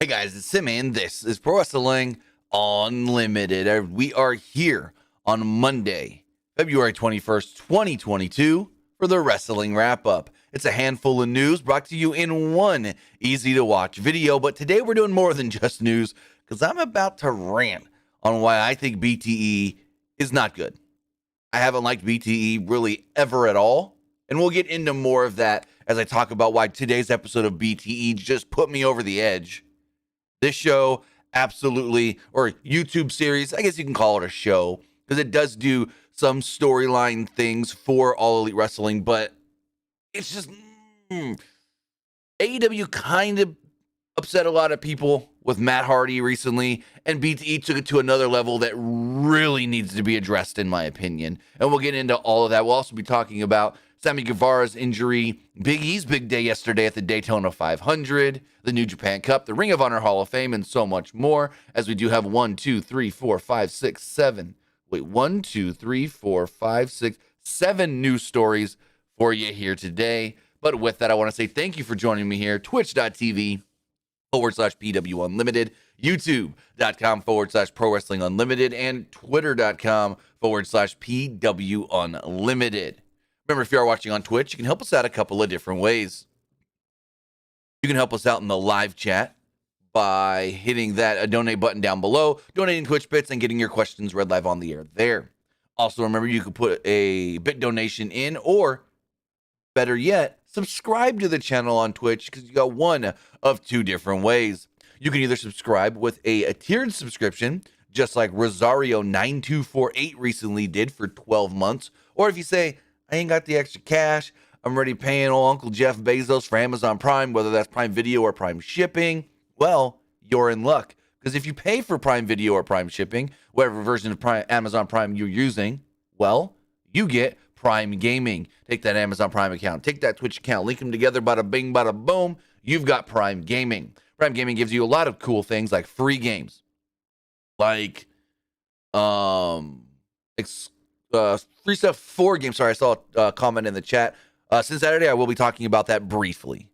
Hey guys, it's Sammy, and this is Pro Wrestling Unlimited. We are here on Monday, February 21st, 2022, for the Wrestling Wrap-Up. It's a handful of news brought to you in one easy-to-watch video, but today we're doing more than just news, because I'm about to rant on why I think BTE is not good. I haven't liked BTE really ever at all, and we'll get into more of that as I talk about why today's episode of BTE just put me over the edge. This show, absolutely, or YouTube series, I guess you can call it a show, because it does do some storyline things for All Elite Wrestling, but it's just, AEW kind of upset a lot of people with Matt Hardy recently, and BTE took it to another level that really needs to be addressed, in my opinion. And we'll get into all of that. We'll also be talking about Sammy Guevara's injury, Big E's big day yesterday at the Daytona 500, the New Japan Cup, the Ring of Honor Hall of Fame, and so much more, as we do have 7 news stories for you here today. But with that, I want to say thank you for joining me here, twitch.tv/PW Unlimited, youtube.com/Pro Wrestling Unlimited, and twitter.com/PW Unlimited. Remember, if you are watching on Twitch, you can help us out a couple of different ways. You can help us out in the live chat by hitting that donate button down below, donating Twitch bits, and getting your questions read live on the air there. Also, remember, you can put a bit donation in, or better yet, subscribe to the channel on Twitch, because you got one of two different ways. You can either subscribe with a tiered subscription, just like Rosario9248 recently did for 12 months, or if you say, I ain't got the extra cash, I'm already paying old Uncle Jeff Bezos for Amazon Prime, whether that's Prime Video or Prime Shipping, well, you're in luck. Because if you pay for Prime Video or Prime Shipping, whatever version of Amazon Prime you're using, well, you get Prime Gaming. Take that Amazon Prime account, take that Twitch account, link them together, bada bing, bada boom, you've got Prime Gaming. Prime Gaming gives you a lot of cool things like free games, like free stuff for games. Sorry, I saw a comment in the chat. Since Saturday, I will be talking about that briefly.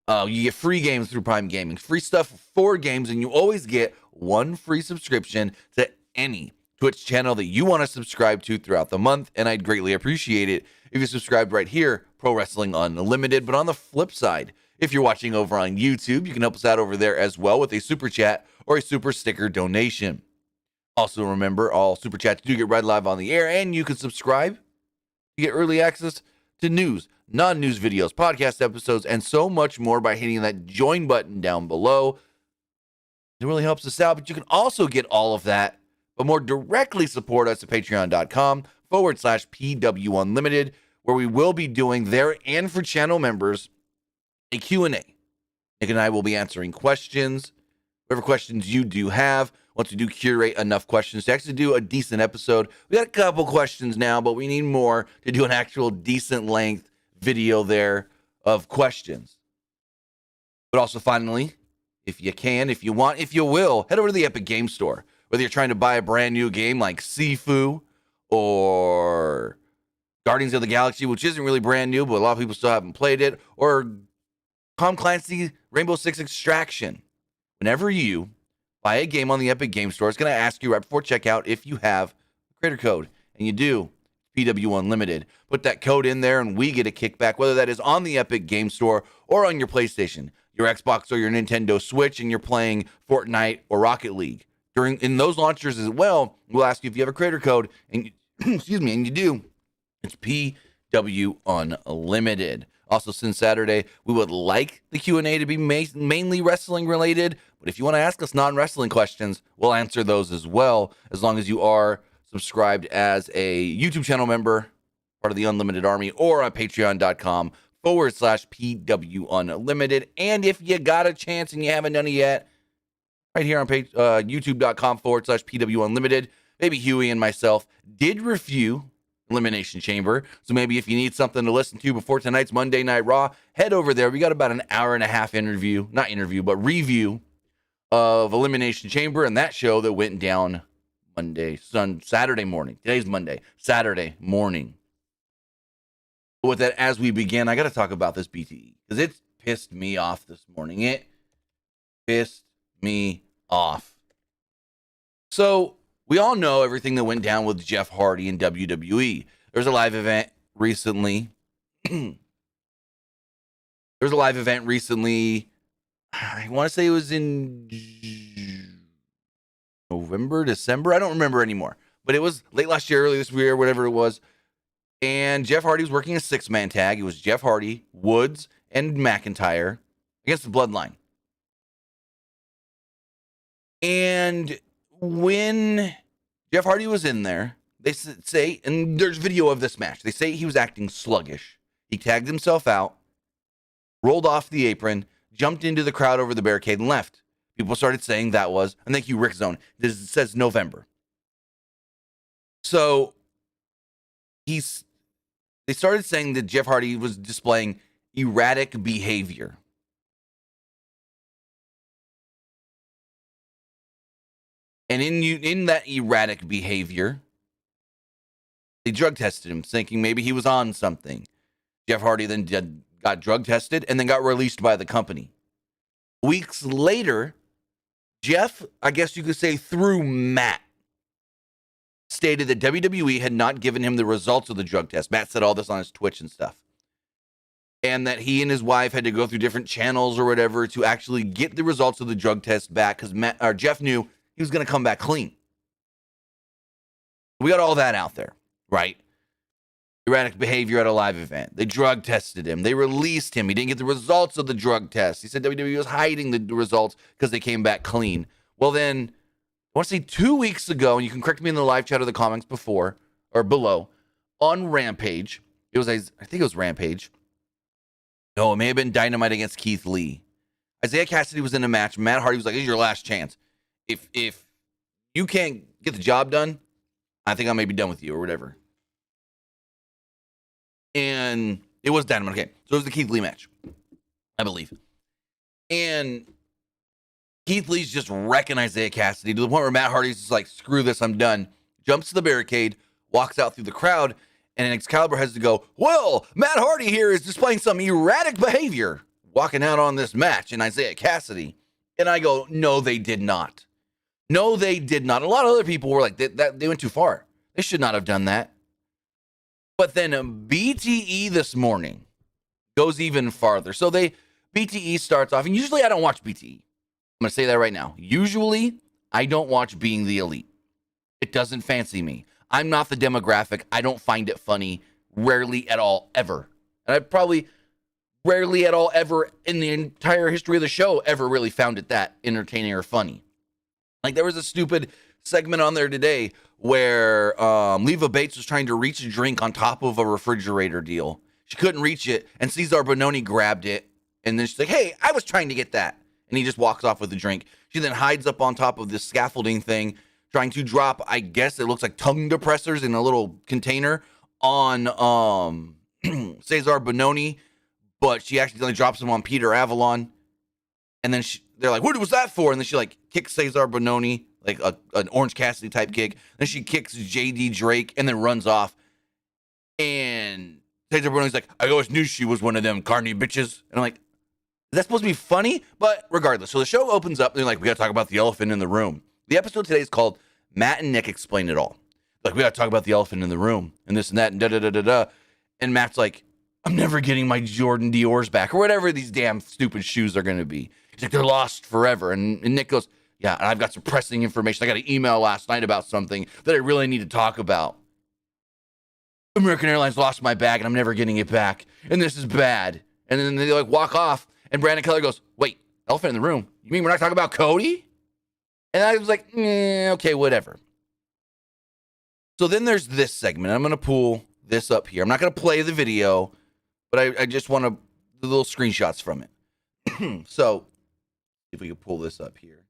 You get free games through Prime Gaming, free stuff for games, and you always get one free subscription to any Twitch channel that you want to subscribe to throughout the month, and I'd greatly appreciate it if you subscribed right here, Pro Wrestling Unlimited. But on the flip side, if you're watching over on YouTube, you can help us out over there as well with a super chat or a super sticker donation. Also, remember, all super chats do get read live on the air, and you can subscribe. You get early access to news, non-news videos, podcast episodes, and so much more by hitting that join button down below. It really helps us out, but you can also get all of that, but more directly support us at patreon.com/PW Unlimited, where we will be doing there and for channel members a Q&A. Nick and I will be answering questions, whatever questions you do have. Once we do curate enough questions to actually do a decent episode. We got a couple questions now, but we need more to do an actual decent length video there of questions. But also, finally, if you can, if you want, if you will, head over to the Epic Game Store. Whether you're trying to buy a brand new game like Sifu or Guardians of the Galaxy, which isn't really brand new, but a lot of people still haven't played it, or Tom Clancy Rainbow Six Extraction. Whenever you buy a game on the Epic Game Store, it's going to ask you right before checkout if you have a creator code, and you do. PW Unlimited. Put that code in there, and we get a kickback, whether that is on the Epic Game Store or on your PlayStation, your Xbox, or your Nintendo Switch, and you're playing Fortnite or Rocket League. In those launchers as well, we'll ask you if you have a creator code, and excuse me, and you do. It's PW Unlimited. Also, since Saturday, we would like the Q&A to be mainly wrestling related, but if you want to ask us non-wrestling questions, we'll answer those as well, as long as you are subscribed as a YouTube channel member, part of the Unlimited Army, or on patreon.com/PW Unlimited. And if you got a chance and you haven't done it yet, right here on youtube.com/PW Unlimited, maybe Huey and myself did review Elimination Chamber. So maybe if you need something to listen to before tonight's Monday Night Raw, head over there. We got about an hour and a half review of Elimination Chamber and that show that went down Saturday morning. Today's Monday, Saturday morning. But with that, as we begin, I got to talk about this BTE because it's pissed me off this morning. It pissed me off. So we all know everything that went down with Jeff Hardy in WWE. There was a live event recently. I want to say it was in November, December. I don't remember anymore. But it was late last year, early this year, whatever it was. And Jeff Hardy was working a 6-man tag. It was Jeff Hardy, Woods, and McIntyre against the Bloodline. And when Jeff Hardy was in there, they say, and there's video of this match, they say he was acting sluggish. He tagged himself out, rolled off the apron, jumped into the crowd over the barricade, and left. People started saying that was, and thank you, Rick Zone. This says November. So they started saying that Jeff Hardy was displaying erratic behavior. And in that erratic behavior, they drug tested him, thinking maybe he was on something. Jeff Hardy then got drug tested and then got released by the company. Weeks later, Jeff, I guess you could say through Matt, stated that WWE had not given him the results of the drug test. Matt said all this on his Twitch and stuff. And that he and his wife had to go through different channels or whatever to actually get the results of the drug test back because Jeff knew he was going to come back clean. We got all that out there, right? Erratic behavior at a live event. They drug tested him. They released him. He didn't get the results of the drug test. He said WWE was hiding the results because they came back clean. Well, then, I want to say 2 weeks ago, and you can correct me in the live chat or the comments before or below, on Rampage, I think it was Rampage. No, it may have been Dynamite against Keith Lee. Isaiah Cassidy was in a match. Matt Hardy was like, "This is your last chance. If you can't get the job done, I think I may be done with you," or whatever. And it was Dynamite. Okay, so it was the Keith Lee match, I believe. And Keith Lee's just wrecking Isaiah Cassidy to the point where Matt Hardy's just like, "Screw this, I'm done." Jumps to the barricade, walks out through the crowd, and Excalibur has to go, "Well, Matt Hardy here is displaying some erratic behavior, walking out on this match," and Isaiah Cassidy. And I go, "No, they did not. No, they did not." A lot of other people were like, they went too far. They should not have done that. But then BTE this morning goes even farther. So BTE starts off, and usually I don't watch BTE. I'm going to say that right now. Usually I don't watch Being the Elite. It doesn't fancy me. I'm not the demographic. I don't find it funny. Rarely at all, ever. And I probably rarely at all, ever in the entire history of the show, ever really found it that entertaining or funny. Like, there was a stupid segment on there today where Leva Bates was trying to reach a drink on top of a refrigerator deal. She couldn't reach it, and Cesar Bononi grabbed it, and then she's like, "Hey, I was trying to get that." And he just walks off with the drink. She then hides up on top of this scaffolding thing, trying to drop, I guess it looks like tongue depressors in a little container on Cesar Bononi, but she accidentally drops them on Peter Avalon. And then they're like, "What was that for?" And then she like kicks Cesar Bononi, like an Orange Cassidy type kick. Then she kicks JD Drake and then runs off. And Cesar Bononi's like, "I always knew she was one of them carny bitches." And I'm like, is that supposed to be funny? But regardless, so the show opens up and they're like, "We got to talk about the elephant in the room." The episode today is called Matt and Nick Explain It All. Like, "We got to talk about the elephant in the room and this and that and da-da-da-da-da." And Matt's like, "I'm never getting my Jordan Dior's back," or whatever these damn stupid shoes are going to be. He's like, "They're lost forever." And Nick goes, "Yeah, and I've got some pressing information. I got an email last night about something that I really need to talk about. American Airlines lost my bag and I'm never getting it back. And this is bad." And then they like walk off. And Brandon Keller goes, "Wait, elephant in the room? You mean we're not talking about Cody?" And I was like, okay, whatever. So then there's this segment. I'm going to pull this up here. I'm not going to play the video, but I just want to do little screenshots from it. So if we can pull this up here.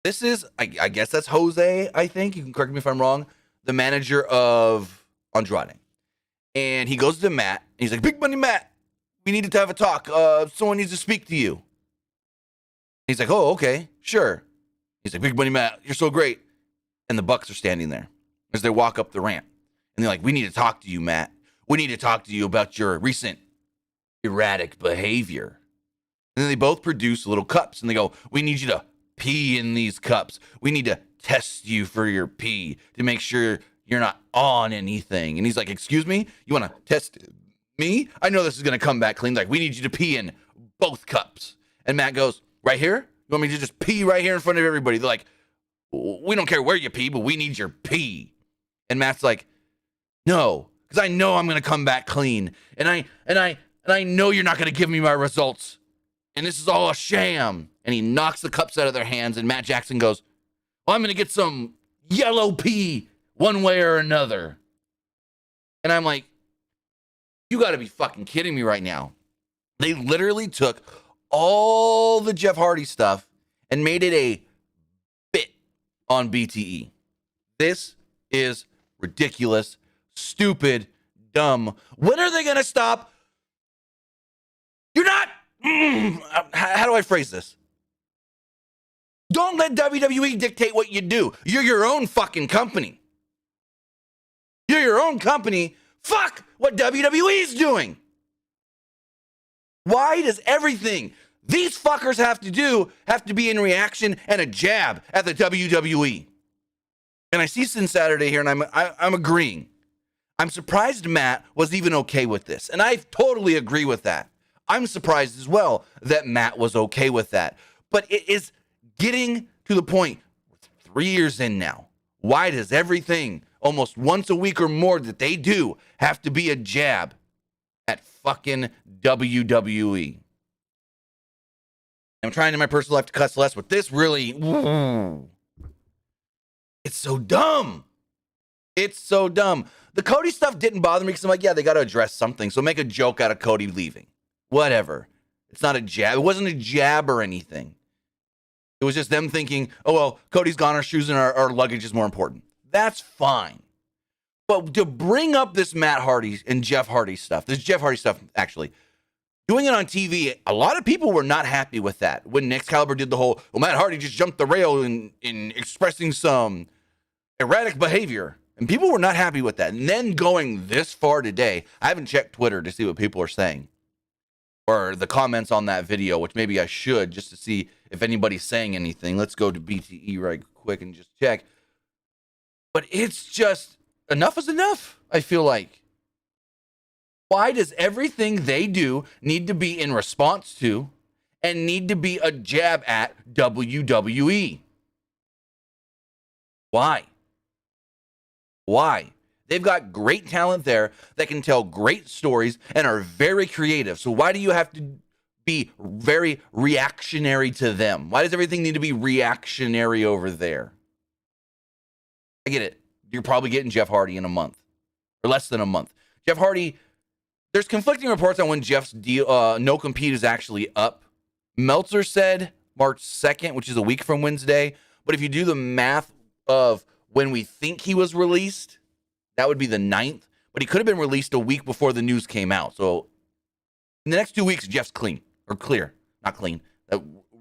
This is, I guess that's Jose, I think. You can correct me if I'm wrong. The manager of Andrade. And he goes to Matt. And he's like, "Big Money Matt, we need to have a talk. Someone needs to speak to you." He's like, "Oh, okay, sure." He's like, "Big Money Matt, you're so great." And the Bucks are standing there as they walk up the ramp. And they're like, "We need to talk to you, Matt. We need to talk to you about your recent erratic behavior." And then they both produce little cups and they go, we need you to pee in these cups. We need to test you for your pee to make sure you're not on anything. And he's like, excuse me? You want to test me? I know this is going to come back clean. Like, we need you to pee in both cups. And Matt goes, right here? You want me to just pee right here in front of everybody? They're like, we don't care where you pee, but we need your pee. And Matt's like, no, because I know I'm going to come back clean. And I know you're not going to give me my results. And this is all a sham. And he knocks the cups out of their hands. And Matt Jackson goes, well, I'm going to get some yellow pee one way or another. And I'm like, you got to be fucking kidding me right now. They literally took all the Jeff Hardy stuff and made it a bit on BTE. This is ridiculous, stupid, dumb. When are they going to stop? You're not. How do I phrase this? Don't let WWE dictate what you do. You're your own fucking company. You're your own company. Fuck what WWE's doing. Why does everything these fuckers have to be in reaction and a jab at the WWE? And I see Sin Saturday here, and I'm agreeing. I'm surprised Matt was even okay with this, and I totally agree with that. I'm surprised as well that Matt was okay with that. But it is getting to the point, 3 years in now, why does everything almost once a week or more that they do have to be a jab at fucking WWE? I'm trying in my personal life to cuss less, but this really, it's so dumb. It's so dumb. The Cody stuff didn't bother me because I'm like, yeah, they got to address something. So make a joke out of Cody leaving. Whatever. It's not a jab. It wasn't a jab or anything. It was just them thinking, oh, well, Cody's gone. Our shoes and our luggage is more important. That's fine. But to bring up this Matt Hardy and Jeff Hardy stuff, this Jeff Hardy stuff, actually, doing it on TV, a lot of people were not happy with that. When Excalibur did the whole, well, Matt Hardy just jumped the rail in expressing some erratic behavior. And people were not happy with that. And then going this far today, I haven't checked Twitter to see what people are saying. Or the comments on that video, which maybe I should, just to see if anybody's saying anything. Let's go to BTE right quick and just check. But it's just, enough is enough, I feel like. Why does everything they do need to be in response to and need to be a jab at WWE? Why? Why? They've got great talent there that can tell great stories and are very creative. So why do you have to be very reactionary to them? Why does everything need to be reactionary over there? I get it. You're probably getting Jeff Hardy in a month or less than a month. Jeff Hardy, there's conflicting reports on when Jeff's deal, no compete is actually up. Meltzer said March 2nd, which is a week from Wednesday. But if you do the math of when we think he was released, that would be the 9th. But he could have been released a week before the news came out. So in the next 2 weeks, Jeff's clean or clear. Not clean.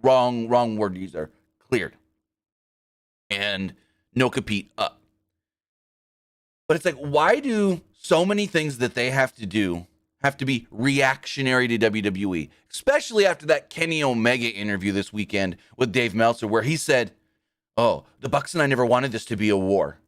Wrong word used there. Cleared. And no compete up. But it's like, why do so many things that they have to do have to be reactionary to WWE? Especially after that Kenny Omega interview this weekend with Dave Meltzer, where he said, oh, the Bucks and I never wanted this to be a war.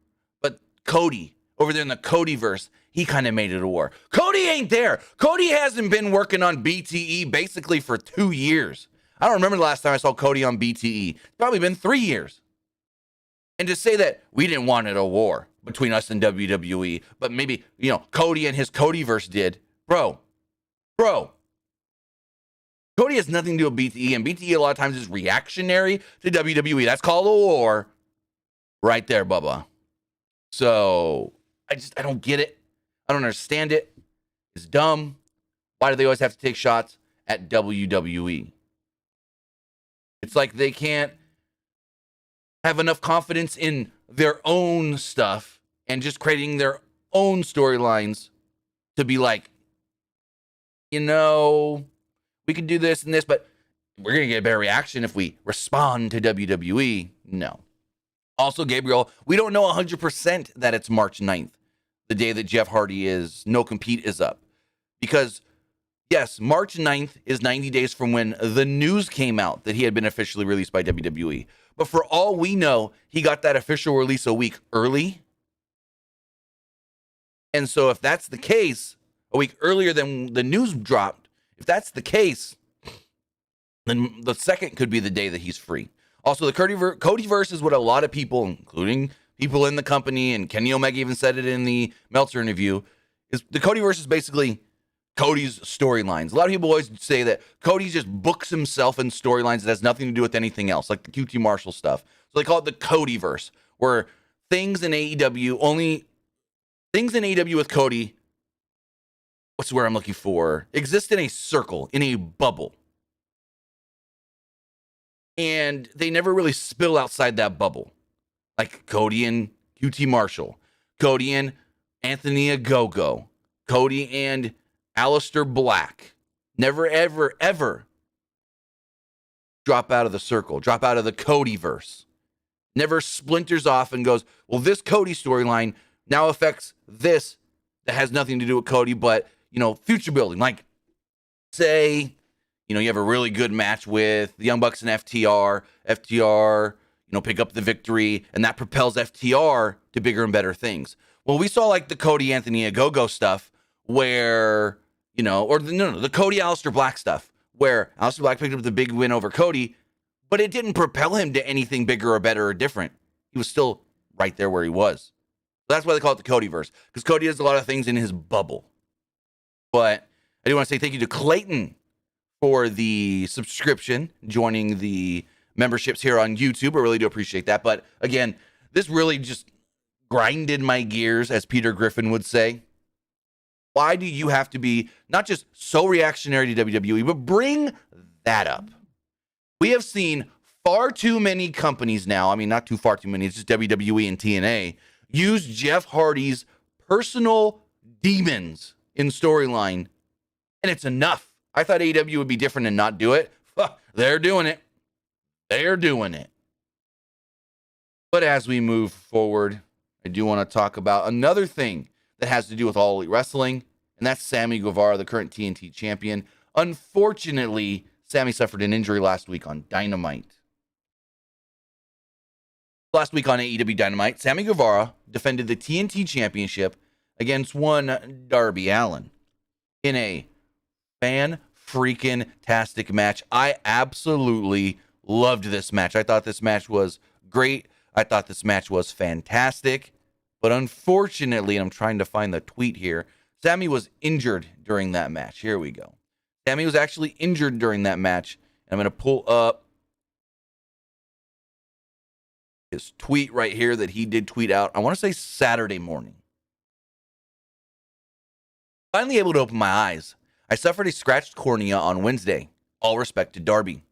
But Cody, over there in the Codyverse, he kind of made it a war. Cody ain't there. Cody hasn't been working on BTE basically for 2 years. I don't remember the last time I saw Cody on BTE. It's probably been 3 years. And to say that we didn't want it a war between us and WWE, but maybe, Cody and his Codyverse did. Bro. Cody has nothing to do with BTE, and BTE a lot of times is reactionary to WWE. That's called a war right there, Bubba. So I don't get it. I don't understand it. It's dumb. Why do they always have to take shots at WWE? It's like they can't have enough confidence in their own stuff and just creating their own storylines to be like, we can do this and this, but we're going to get a better reaction if we respond to WWE. No. Also, Gabriel, we don't know 100% that it's March 9th, the day that Jeff Hardy no compete is up. Because Yes, March 9th is 90 days from when the news came out that he had been officially released by WWE. But for all we know, he got that official release a week early. And so if that's the case, a week earlier than the news dropped, if that's the case, then the second could be the day that he's free. Also, the Codyverse is what a lot of people, including people in the company, and Kenny Omega even said it in the Meltzer interview, is the Codyverse is basically Cody's storylines. A lot of people always say that Cody just books himself in storylines that has nothing to do with anything else, like the QT Marshall stuff. So they call it the Codyverse, where things in AEW with Cody, what's the word I'm looking for, exist in a circle, in a bubble. And they never really spill outside that bubble. Like Cody and QT Marshall, Cody and Anthony Ogogo, Cody and Aleister Black. Never, ever, ever drop out of the circle, drop out of the Codyverse. Never splinters off and goes, well, this Cody storyline now affects this that has nothing to do with Cody, but, future building. Like, say, you have a really good match with the Young Bucks and FTR. FTR, pick up the victory, and that propels FTR to bigger and better things. Well, we saw like the Cody Anthony Ogogo stuff where, the Cody Aleister Black stuff where Aleister Black picked up the big win over Cody, but it didn't propel him to anything bigger or better or different. He was still right there where he was. So that's why they call it the Codyverse, because Cody does a lot of things in his bubble. But I do want to say thank you to Clayton for the subscription, joining the memberships here on YouTube. I really do appreciate that. But again, this really just grinded my gears, as Peter Griffin would say. Why do you have to be not just so reactionary to WWE, but bring that up? We have seen far too many companies now, not too far too many, it's just WWE and TNA, use Jeff Hardy's personal demons in storyline, and it's enough. I thought AEW would be different and not do it. They're doing it. They're doing it. But as we move forward, I do want to talk about another thing that has to do with All Elite Wrestling, and that's Sammy Guevara, the current TNT champion. Unfortunately, Sammy suffered an injury last week on Dynamite. Last week on AEW Dynamite, Sammy Guevara defended the TNT championship against one Darby Allin in a fan-freaking-tastic match. I absolutely loved this match. I thought this match was great. I thought this match was fantastic. But unfortunately, and I'm trying to find the tweet here, Sammy was injured during that match. Here we go. Sammy was actually injured during that match. And I'm going to pull up his tweet right here that he did tweet out, I want to say Saturday morning. Finally able to open my eyes. I suffered a scratched cornea on Wednesday. All respect to Darby.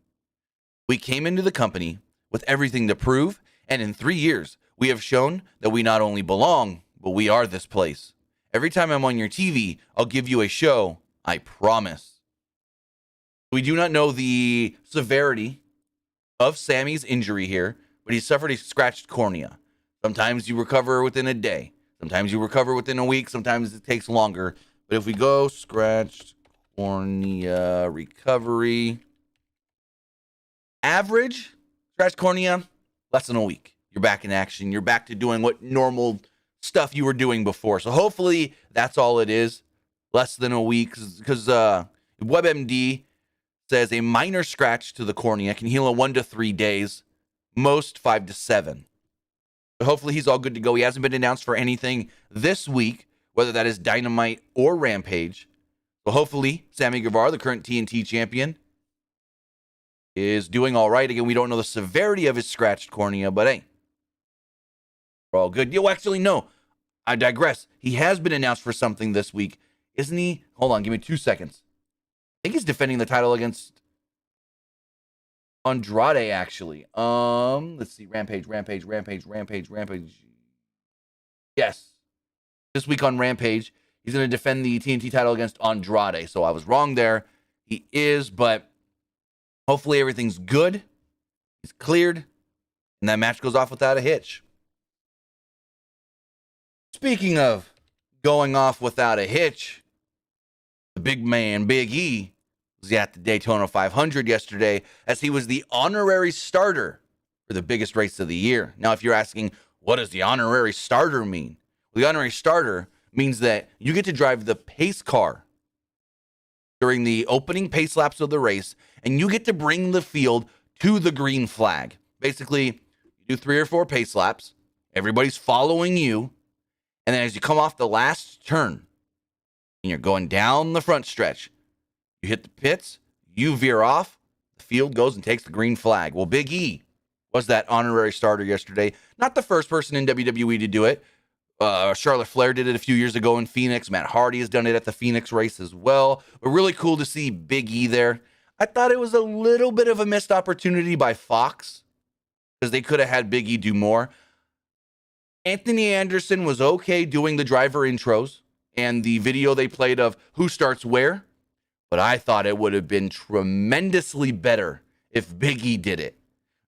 We came into the company with everything to prove, and in 3 years, we have shown that we not only belong, but we are this place. Every time I'm on your TV, I'll give you a show, I promise. We do not know the severity of Sammy's injury here, but he suffered a scratched cornea. Sometimes you recover within a day. Sometimes you recover within a week. Sometimes it takes longer. But if we go scratched cornea recovery, average scratched cornea, less than a week. You're back in action. You're back to doing what normal stuff you were doing before. So hopefully that's all it is. Less than a week, because WebMD says a minor scratch to the cornea can heal in 1 to 3 days, most 5 to 7. But hopefully he's all good to go. He hasn't been announced for anything this week, whether that is Dynamite or Rampage. So hopefully Sammy Guevara, the current TNT champion, is doing all right. Again, we don't know the severity of his scratched cornea, but hey, we're all good. Yo, actually, no, I digress. He has been announced for something this week, isn't he? Hold on, give me 2 seconds. I think he's defending the title against Andrade, actually. Let's see. Rampage. Yes. This week on Rampage, he's going to defend the TNT title against Andrade. So I was wrong there. He is, but hopefully everything's good. He's cleared, and that match goes off without a hitch. Speaking of going off without a hitch, The big man, Big E, was at the Daytona 500 yesterday as he was the honorary starter for the biggest race of the year. Now, if you're asking, what does the honorary starter mean? Well, the honorary starter means that you get to drive the pace car during the opening pace laps of the race, and you get to bring the field to the green flag. Basically, you do 3 or 4 pace laps, everybody's following you, and then as you come off the last turn, and you're going down the front stretch, you hit the pits, you veer off, the field goes and takes the green flag. Well, Big E was that honorary starter yesterday. Not the first person in WWE to do it. Charlotte Flair did it a few years ago in Phoenix. Matt Hardy has done it at the Phoenix race as well. But really cool to see Big E there. I thought it was a little bit of a missed opportunity by Fox because they could have had Big E do more. Anthony Anderson was okay doing the driver intros and the video they played of who starts where, but I thought it would have been tremendously better if Big E did it.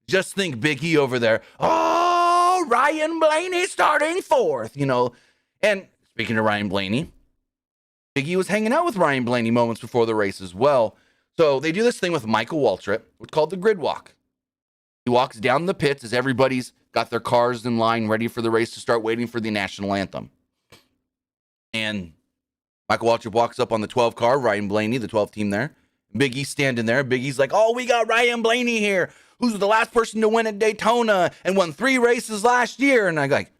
Just think Big E over there. Oh, Ryan Blaney starting 4th, you know. And speaking of Ryan Blaney, Big E was hanging out with Ryan Blaney moments before the race as well. So they do this thing with Michael Waltrip, what's called the grid walk. He walks down the pits as everybody's got their cars in line ready for the race to start, waiting for the national anthem. And Michael Waltrip walks up on the 12 car, Ryan Blaney, the 12 team there. Big E standing there. Big E's like, oh, we got Ryan Blaney here, who's the last person to win at Daytona and won 3 races last year. And I'm like,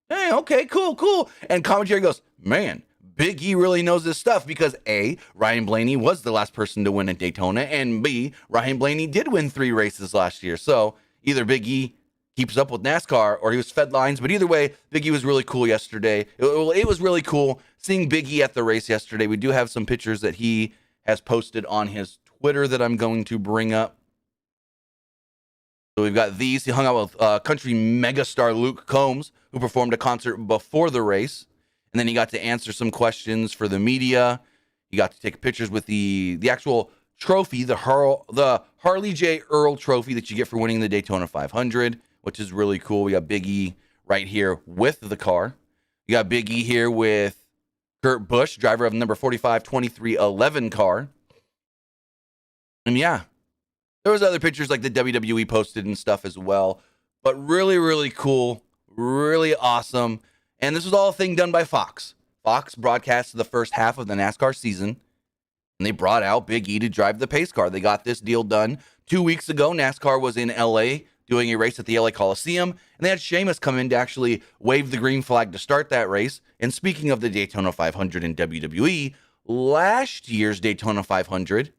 hey, okay, cool. And commentary goes, man, Big E really knows this stuff because A, Ryan Blaney was the last person to win at Daytona, and B, Ryan Blaney did win 3 races last year. So either Big E keeps up with NASCAR or he was fed lines. But either way, Big E was really cool yesterday. It was really cool seeing Big E at the race yesterday. We do have some pictures that he has posted on his Twitter that I'm going to bring up. So we've got these. He hung out with country megastar Luke Combs, who performed a concert before the race. And then he got to answer some questions for the media. He got to take pictures with the actual trophy, the Harley J. Earl trophy that you get for winning the Daytona 500, which is really cool. We got Big E right here with the car. You got Big E here with Kurt Busch, driver of number 452311 car. And yeah, there was other pictures like the WWE posted and stuff as well. But really, really cool. Really awesome. And this was all a thing done by Fox. Fox broadcasted the first half of the NASCAR season, and they brought out Big E to drive the pace car. They got this deal done 2 weeks ago. NASCAR was in LA doing a race at the LA Coliseum, and they had Sheamus come in to actually wave the green flag to start that race. And speaking of the Daytona 500 in WWE, last year's Daytona 500,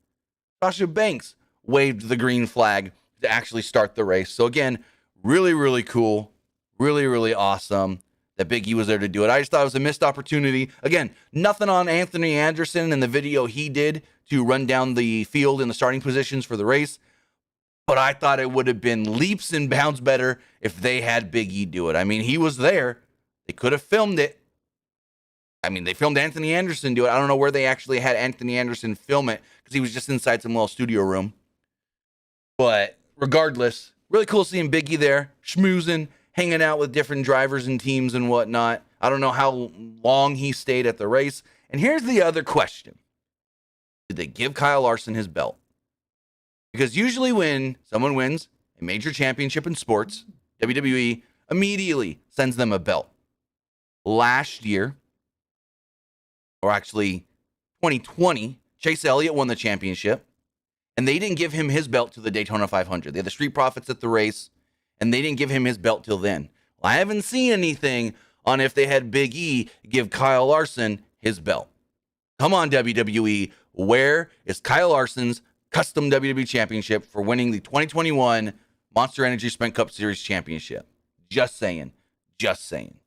Sasha Banks waved the green flag to actually start the race. So again, really, really cool. Really, really awesome that Big E was there to do it. I just thought it was a missed opportunity. Again, nothing on Anthony Anderson and the video he did to run down the field in the starting positions for the race. But I thought it would have been leaps and bounds better if they had Big E do it. I mean, he was there. They could have filmed it. I mean, they filmed Anthony Anderson do it. I don't know where they actually had Anthony Anderson film it because he was just inside some little studio room. But regardless, really cool seeing Big E there, schmoozing, hanging out with different drivers and teams and whatnot. I don't know how long he stayed at the race. And here's the other question. Did they give Kyle Larson his belt? Because usually when someone wins a major championship in sports, WWE immediately sends them a belt. Last year, or actually 2020, Chase Elliott won the championship, and they didn't give him his belt to the Daytona 500. They had the Street Profits at the race, and they didn't give him his belt till then. Well, I haven't seen anything on if they had Big E give Kyle Larson his belt. Come on, WWE. Where is Kyle Larson's custom WWE championship for winning the 2021 Monster Energy Sprint Cup Series championship? Just saying. Just saying.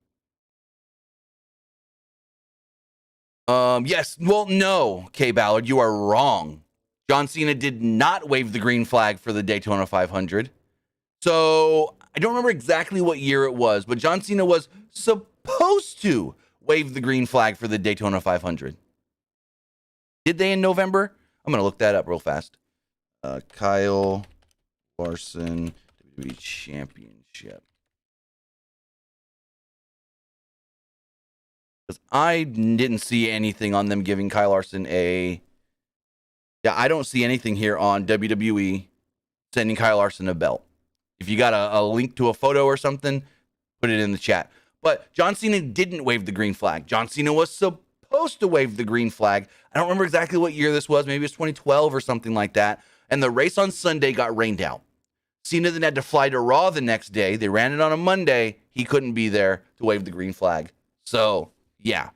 Yes. Well, no, Kay Ballard, you are wrong. John Cena did not wave the green flag for the Daytona 500. So I don't remember exactly what year it was, but John Cena was supposed to wave the green flag for the Daytona 500. Did they in November? I'm going to look that up real fast. Kyle Larson WWE Championship. Because I didn't see anything on them giving Kyle Larson a... Yeah, I don't see anything here on WWE sending Kyle Larson a belt. If you got a link to a photo or something, put it in the chat. But John Cena didn't wave the green flag. John Cena was supposed to wave the green flag. I don't remember exactly what year this was. Maybe it was 2012 or something like that. And the race on Sunday got rained out. Cena then had to fly to Raw the next day. They ran it on a Monday. He couldn't be there to wave the green flag. So, yeah.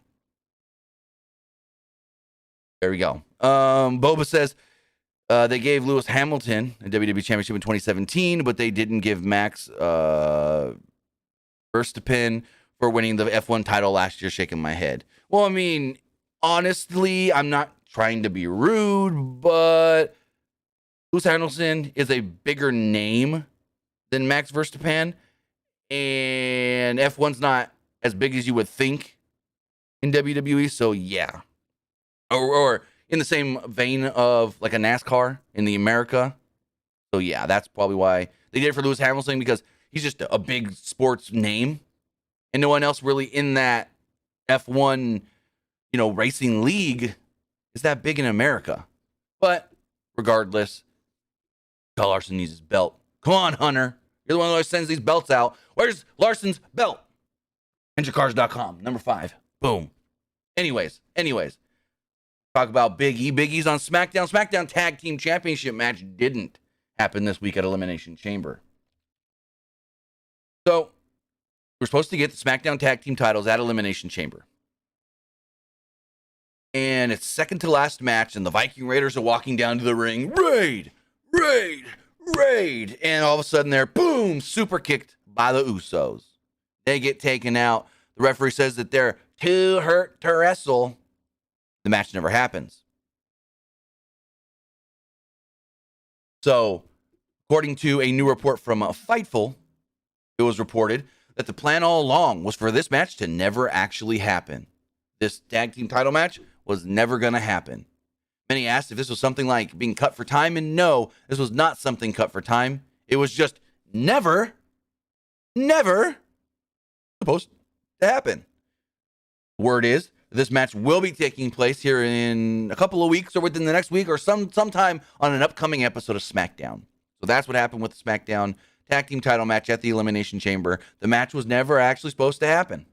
There we go. Boba says they gave Lewis Hamilton a WWE Championship in 2017, but they didn't give Max Verstappen for winning the F1 title last year. Shaking my head. Well, I mean, honestly, I'm not trying to be rude, but Lewis Hamilton is a bigger name than Max Verstappen, and F1's not as big as you would think in WWE, so yeah. Or in the same vein of like a NASCAR in the America. So yeah, that's probably why they did it for Lewis Hamilton, because he's just a big sports name. And no one else really in that F1, racing league is that big in America. But regardless, Kyle Larson needs his belt. Come on, Hunter. You're the one who always sends these belts out. Where's Larson's belt? EngineCars.com, number 5. Boom. Anyways. Talk about Big E. Big E's on SmackDown. SmackDown Tag Team Championship match didn't happen this week at Elimination Chamber. So, we're supposed to get the SmackDown Tag Team titles at Elimination Chamber. And it's second to last match, and the Viking Raiders are walking down to the ring. Raid! And all of a sudden they're, boom, super kicked by the Usos. They get taken out. The referee says that they're too hurt to wrestle. The match never happens. So, according to a new report from Fightful, it was reported that the plan all along was for this match to never actually happen. This tag team title match was never going to happen. Many asked if this was something like being cut for time, and no, this was not something cut for time. It was just never supposed to happen. Word is, this match will be taking place here in a couple of weeks or within the next week or sometime on an upcoming episode of SmackDown. So that's what happened with the SmackDown Tag Team title match at the Elimination Chamber. The match was never actually supposed to happen.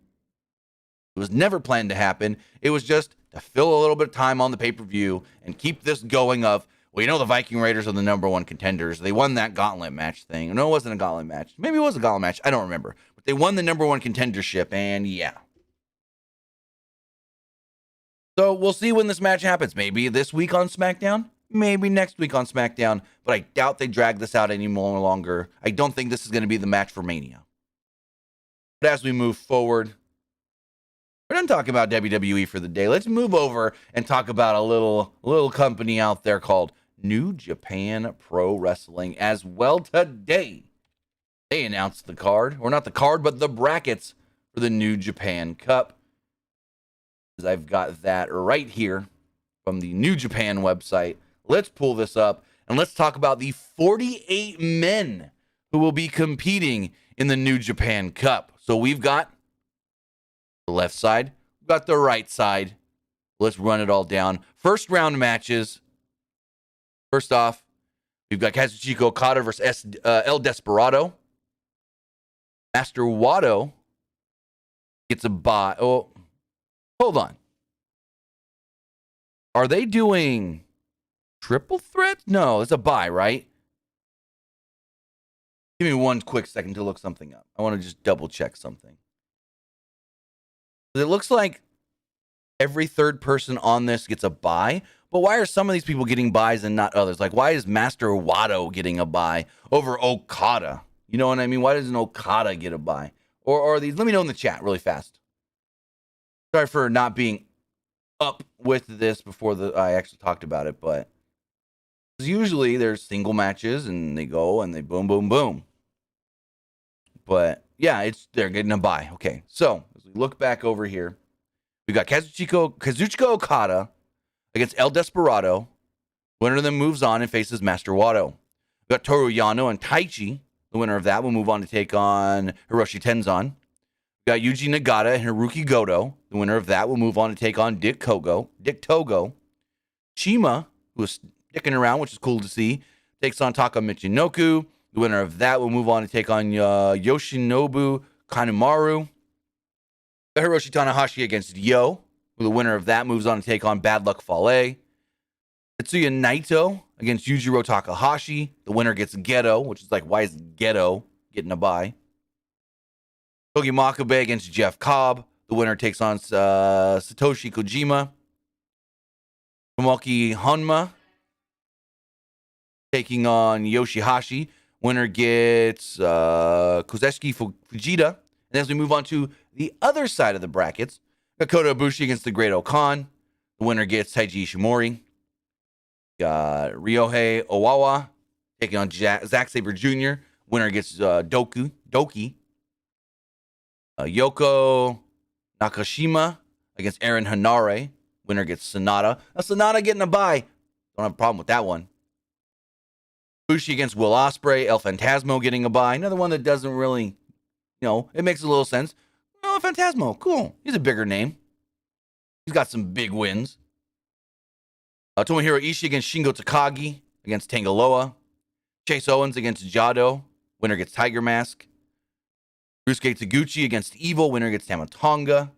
It was never planned to happen. It was just to fill a little bit of time on the pay-per-view and keep this going of, well, the Viking Raiders are the number one contenders. They won that gauntlet match thing. No, it wasn't a gauntlet match. Maybe it was a gauntlet match. I don't remember. But they won the number one contendership, and yeah. So we'll see when this match happens. Maybe this week on SmackDown. Maybe next week on SmackDown. But I doubt they drag this out any more longer. I don't think this is going to be the match for Mania. But as we move forward, we're done talking about WWE for the day. Let's move over and talk about a little company out there called New Japan Pro Wrestling as well today. They announced the card, or not the card, but the brackets for the New Japan Cup. I've got that right here from the New Japan website. Let's pull this up and let's talk about the 48 men who will be competing in the New Japan Cup. So we've got the left side, we've got the right side. Let's run it all down. First round matches. First off, we've got Kazuchika Okada versus El Desperado. Master Wato gets a bye. Oh, hold on. Are they doing triple threat? No, it's a bye, right? Give me one quick second to look something up. I want to just double check something. It looks like every third person on this gets a bye, but why are some of these people getting buys and not others? Like, why is Master Wato getting a bye over Okada? You know what I mean? Why doesn't Okada get a bye? Or these? Let me know in the chat really fast. Sorry for not being up with this before I actually talked about it, but usually there's single matches and they go and they boom, boom, boom. But yeah, they're getting a bye. Okay, so as we look back over here, we've got Kazuchika Okada against El Desperado. Winner of them moves on and faces Master Wato. We've got Toru Yano and Taichi. The winner of that will move on to take on Hiroshi Tenzan. We got Yuji Nagata and Haruki Goto. The winner of that will move on to take on Dick Togo. Shima, who is sticking around, which is cool to see, takes on Taka Michinoku. The winner of that will move on to take on Yoshinobu Kanemaru. Hiroshi Tanahashi against Yo. The winner of that moves on to take on Bad Luck Fale. Tetsuya Naito against Yujiro Takahashi. The winner gets Geto, which is like, why is Geto getting a bye? Togi Makabe against Jeff Cobb. The winner takes on Satoshi Kojima. Tomoki Honma taking on Yoshihashi. Winner gets Kozeski Fujita. And as we move on to the other side of the brackets, Kota Ibushi against the Great Okan. The winner gets Taiji Ishimori. Got Ryohei Owawa taking on Zack Sabre Jr. Winner gets Doki. Yoko Nakashima against Aaron Hanare. Winner gets Sonata. Now, Sonata getting a bye. Don't have a problem with that one. Bushi against Will Ospreay. El Phantasmo getting a bye. Another one that doesn't really, it makes a little sense. El Phantasmo, cool. He's a bigger name. He's got some big wins. Tomohiro Ishii against Shingo Takagi against Tangaloa. Chase Owens against Jado. Winner gets Tiger Mask. Ryusuke Taguchi against Evil. Winner gets Tamatonga.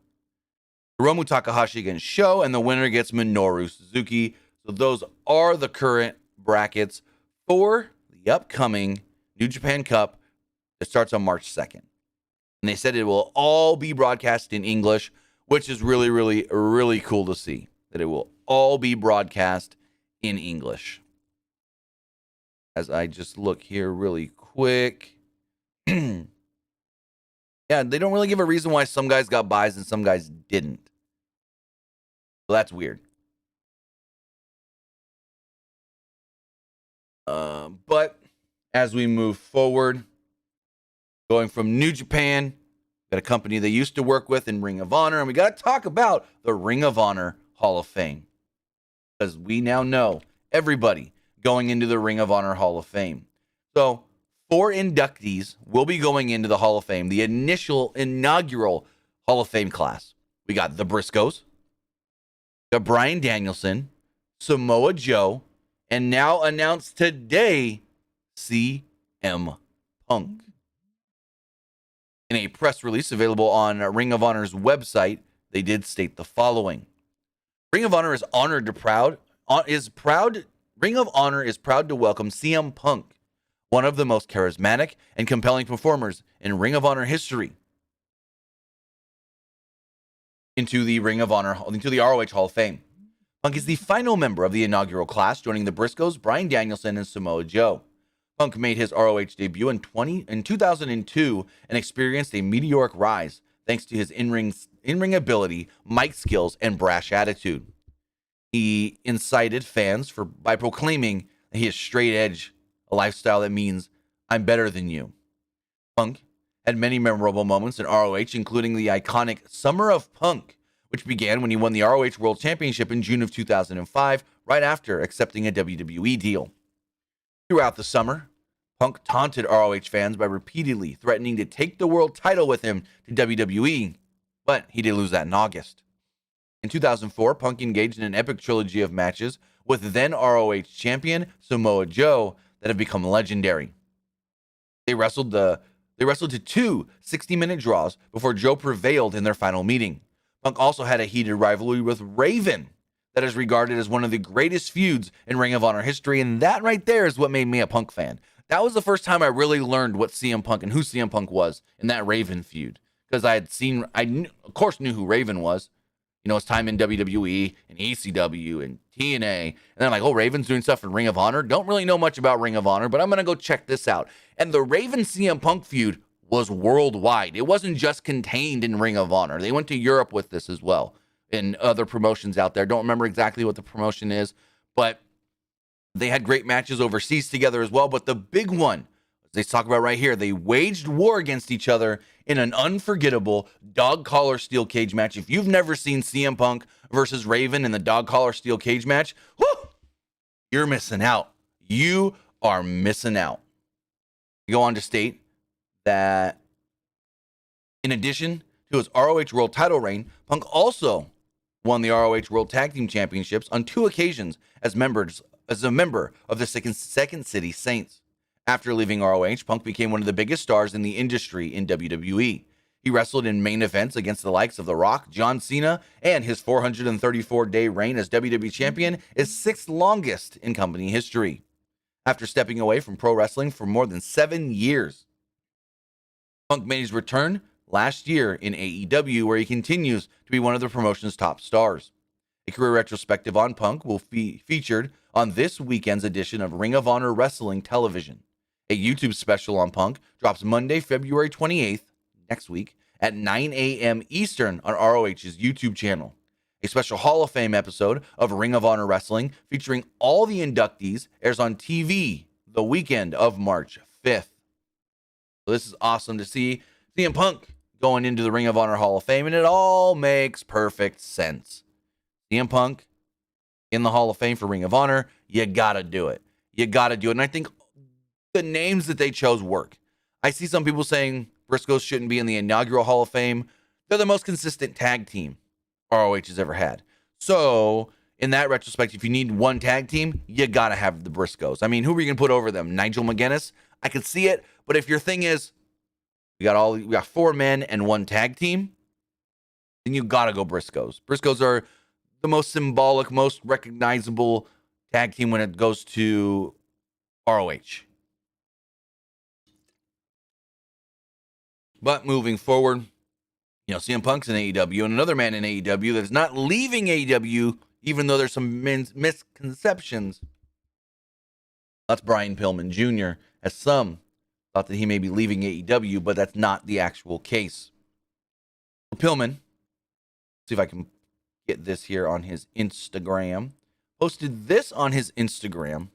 Hiromu Takahashi against Sho. And the winner gets Minoru Suzuki. So those are the current brackets for the upcoming New Japan Cup that starts on March 2nd. And they said it will all be broadcast in English, which is really, really, really cool to see. That it will all be broadcast in English. As I just look here really quick. Yeah, they don't really give a reason why some guys got buys and some guys didn't. So that's weird. But as we move forward, going from New Japan, got a company they used to work with in Ring of Honor, and we got to talk about the Ring of Honor Hall of Fame. Because we now know everybody going into the Ring of Honor Hall of Fame. So 4 inductees will be going into the Hall of Fame, the inaugural Hall of Fame class. We got the Briscoes, we got Bryan Danielson, Samoa Joe, and now announced today, CM Punk. In a press release available on Ring of Honor's website, they did state the following. Ring of Honor is proud to welcome CM Punk, one of the most charismatic and compelling performers in Ring of Honor history, into the ROH Hall of Fame. Punk is the final member of the inaugural class, joining the Briscoes, Bryan Danielson, and Samoa Joe. Punk made his ROH debut in 2002 and experienced a meteoric rise thanks to his in-ring ability, mic skills, and brash attitude. He incited fans by proclaiming that he is straight edge, a lifestyle that means I'm better than you. Punk had many memorable moments in ROH, including the iconic Summer of Punk, which began when he won the ROH World Championship in June of 2005, right after accepting a WWE deal. Throughout the summer, Punk taunted ROH fans by repeatedly threatening to take the world title with him to WWE, but he did lose that in August. In 2004, Punk engaged in an epic trilogy of matches with then ROH champion Samoa Joe that have become legendary. They wrestled to 2 60-minute draws before Joe prevailed in their final meeting. Punk also had a heated rivalry with Raven that is regarded as one of the greatest feuds in Ring of Honor history, and that right there is what made me a Punk fan. That was the first time I really learned what CM Punk and who CM Punk was in that Raven feud, because I of course knew who Raven was. His time in WWE and ECW and TNA. And then I'm like, oh, Raven's doing stuff in Ring of Honor. Don't really know much about Ring of Honor, but I'm going to go check this out. And the Raven CM Punk feud was worldwide. It wasn't just contained in Ring of Honor. They went to Europe with this as well, and other promotions out there. Don't remember exactly what the promotion is, but they had great matches overseas together as well. But the big one, they talk about right here, they waged war against each other in an unforgettable dog collar steel cage match. If you've never seen CM Punk versus Raven in the dog collar steel cage match, whoo, you're missing out. You are missing out. You go on to state that in addition to his ROH World title reign, Punk also won the ROH World Tag Team Championships on 2 occasions as a member of the Second City Saints. After leaving ROH, Punk became one of the biggest stars in the industry in WWE. He wrestled in main events against the likes of The Rock, John Cena, and his 434-day reign as WWE Champion is 6th longest in company history. After stepping away from pro wrestling for more than 7 years, Punk made his return last year in AEW, where he continues to be one of the promotion's top stars. A career retrospective on Punk will be featured on this weekend's edition of Ring of Honor Wrestling Television. A YouTube special on Punk drops Monday, February 28th, next week, at 9 a.m. Eastern on ROH's YouTube channel. A special Hall of Fame episode of Ring of Honor Wrestling featuring all the inductees airs on TV the weekend of March 5th. So this is awesome to see CM Punk going into the Ring of Honor Hall of Fame, and it all makes perfect sense. CM Punk in the Hall of Fame for Ring of Honor, you gotta do it. You gotta do it. And I think the names that they chose work. I see some people saying Briscoes shouldn't be in the inaugural Hall of Fame. They're the most consistent tag team ROH has ever had. So, in that retrospect, if you need one tag team, you gotta have the Briscoes. I mean, who are you gonna put over them? Nigel McGuinness? I could see it, but if your thing is we got 4 men and 1 tag team, then you gotta go Briscoes. Briscoes are the most symbolic, most recognizable tag team when it goes to ROH. But moving forward, CM Punk's in AEW, and another man in AEW that's not leaving AEW, even though there's some misconceptions. That's Brian Pillman Jr., as some thought that he may be leaving AEW, but that's not the actual case. Pillman, see if I can get this here on his Instagram, posted this on his Instagram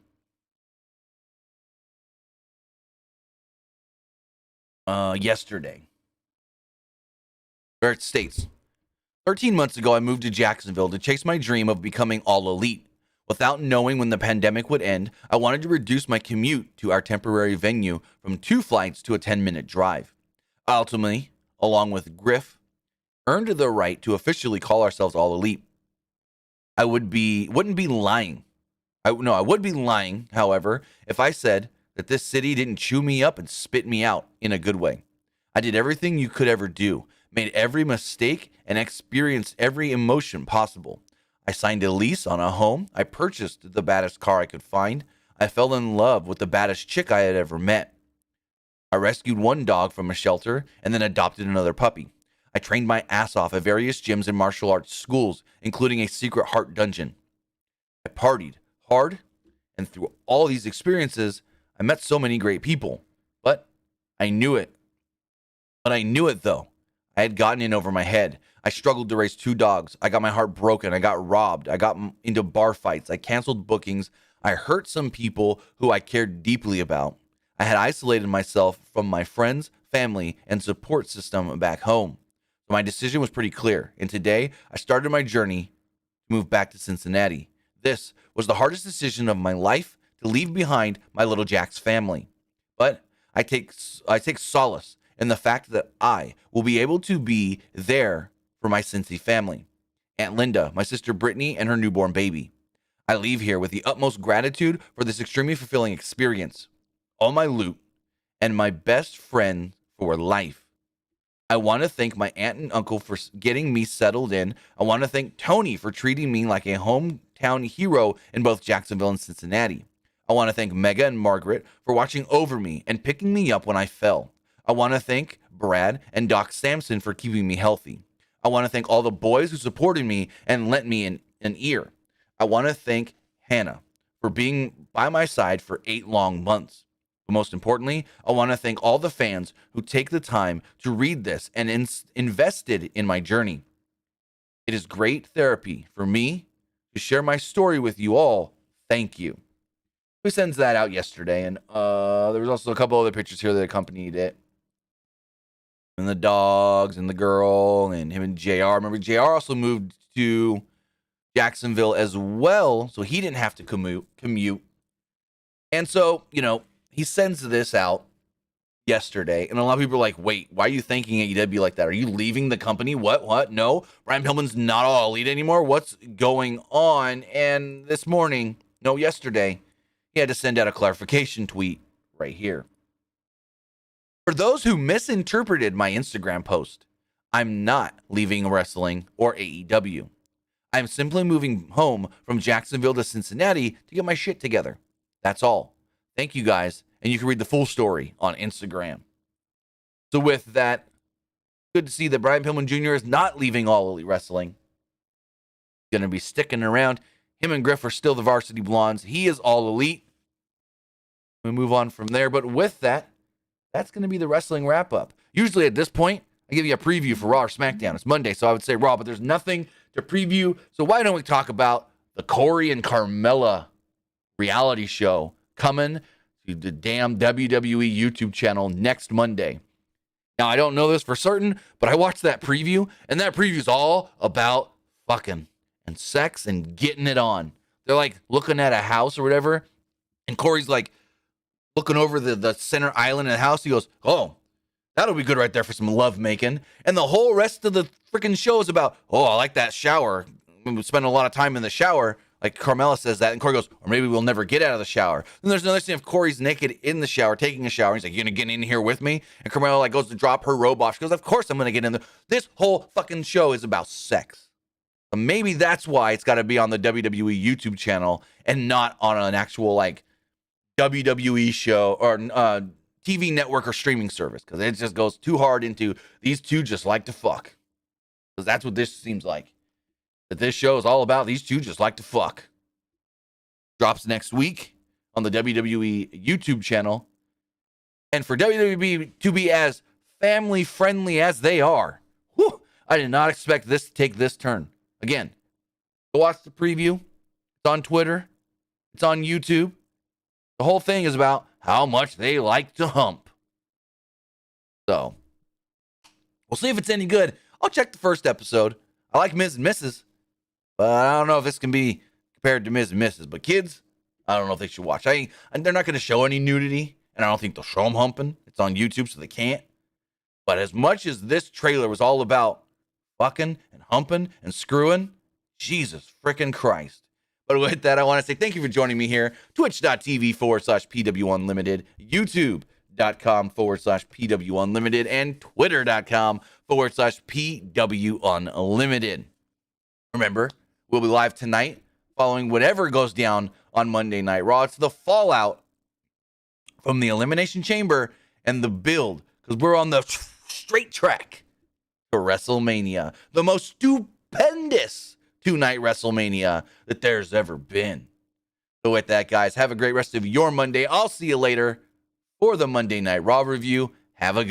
yesterday, where it states, 13 months ago, I moved to Jacksonville to chase my dream of becoming all elite. Without knowing when the pandemic would end, I wanted to reduce my commute to our temporary venue from 2 flights to a 10-minute drive. I ultimately, along with Griff, earned the right to officially call ourselves all elite. I wouldn't be lying. I would be lying, however, if I said that this city didn't chew me up and spit me out in a good way. I did everything you could ever do, made every mistake, and experienced every emotion possible. I signed a lease on a home. I purchased the baddest car I could find. I fell in love with the baddest chick I had ever met. I rescued 1 dog from a shelter and then adopted another puppy. I trained my ass off at various gyms and martial arts schools, including a secret heart dungeon. I partied hard, and through all these experiences, I met so many great people. But I knew it. Though. I had gotten in over my head. I struggled to raise 2 dogs. I got my heart broken. I got robbed. I got into bar fights. I canceled bookings. I hurt some people who I cared deeply about. I had isolated myself from my friends, family, and support system back home. So my decision was pretty clear. And today, I started my journey to move back to Cincinnati. This was the hardest decision of my life, to leave behind my little Jack's family. But I take solace in the fact that I will be able to be there for my Cincy family. Aunt Linda, my sister Brittany, and her newborn baby. I leave here with the utmost gratitude for this extremely fulfilling experience. All my loot, and my best friend for life. I want to thank my aunt and uncle for getting me settled in. I want to thank Tony for treating me like a hometown hero in both Jacksonville and Cincinnati. I want to thank Mega and Margaret for watching over me and picking me up when I fell. I want to thank Brad and Doc Sampson for keeping me healthy. I want to thank all the boys who supported me and lent me an ear. I want to thank Hannah for being by my side for 8 long months. But most importantly, I want to thank all the fans who take the time to read this and invested in my journey. It is great therapy for me to share my story with you all. Thank you. He sends that out yesterday, and there was also a couple other pictures here that accompanied it. And the dogs and the girl and him and JR. Remember, JR also moved to Jacksonville as well, so he didn't have to commute. And so, he sends this out. yesterday, and a lot of people are like, wait, why are you thanking AEW like that? Are you leaving the company? What? No, Brian Pillman's not all elite anymore. What's going on? And this morning, no, yesterday, he had to send out a clarification tweet right here. For those who misinterpreted my Instagram post, I'm not leaving wrestling or AEW. I'm simply moving home from Jacksonville to Cincinnati to get my shit together. That's all. Thank you guys. And you can read the full story on Instagram. So with that, good to see that Brian Pillman Jr. is not leaving All Elite Wrestling. Going to be sticking around. Him and Griff are still the Varsity Blondes. He is All Elite. We move on from there. But with that, that's going to be the wrestling wrap-up. Usually at this point, I give you a preview for Raw or SmackDown. It's Monday, so I would say Raw, but there's nothing to preview. So why don't we talk about the Corey and Carmella reality show coming to the damn WWE YouTube channel next Monday. Now, I don't know this for certain, but I watched that preview, and that preview is all about fucking and sex and getting it on. They're like looking at a house or whatever, and Corey's like looking over the center island in the house. He goes, oh, that'll be good right there for some love making. And the whole rest of the freaking show is about, oh, I like that shower. We spend a lot of time in the shower. Like Carmella says that, and Corey goes, or maybe we'll never get out of the shower. Then there's another scene of Corey's naked in the shower, taking a shower. He's like, you gonna get in here with me? And Carmella like goes to drop her robe off. She goes, of course I'm gonna get in there. This whole fucking show is about sex. So maybe that's why it's got to be on the WWE YouTube channel and not on an actual like WWE show or TV network or streaming service, because it just goes too hard into these two just like to fuck. Because that's what this seems like. That this show is all about these two just like to fuck. Drops next week on the WWE YouTube channel. And for WWE to be as family friendly as they are, whew, I did not expect this to take this turn. Again, go watch the preview. It's on Twitter. It's on YouTube. The whole thing is about how much they like to hump. So, we'll see if it's any good. I'll check the first episode. I like Ms. and Mrs., but I don't know if this can be compared to Ms. and Mrs. But kids, I don't know if they should watch. They're not going to show any nudity, and I don't think they'll show them humping. It's on YouTube, so they can't. But as much as this trailer was all about fucking and humping and screwing, Jesus freaking Christ. But with that, I want to say thank you for joining me here. Twitch.tv/PW Unlimited, YouTube.com/PW Unlimited, and Twitter.com/PW Unlimited. Remember, we'll be live tonight following whatever goes down on Monday Night Raw. It's the fallout from the Elimination Chamber and the build, because we're on the straight track to WrestleMania, the most stupendous two-night WrestleMania that there's ever been. So with that, guys, have a great rest of your Monday. I'll see you later for the Monday Night Raw review. Have a good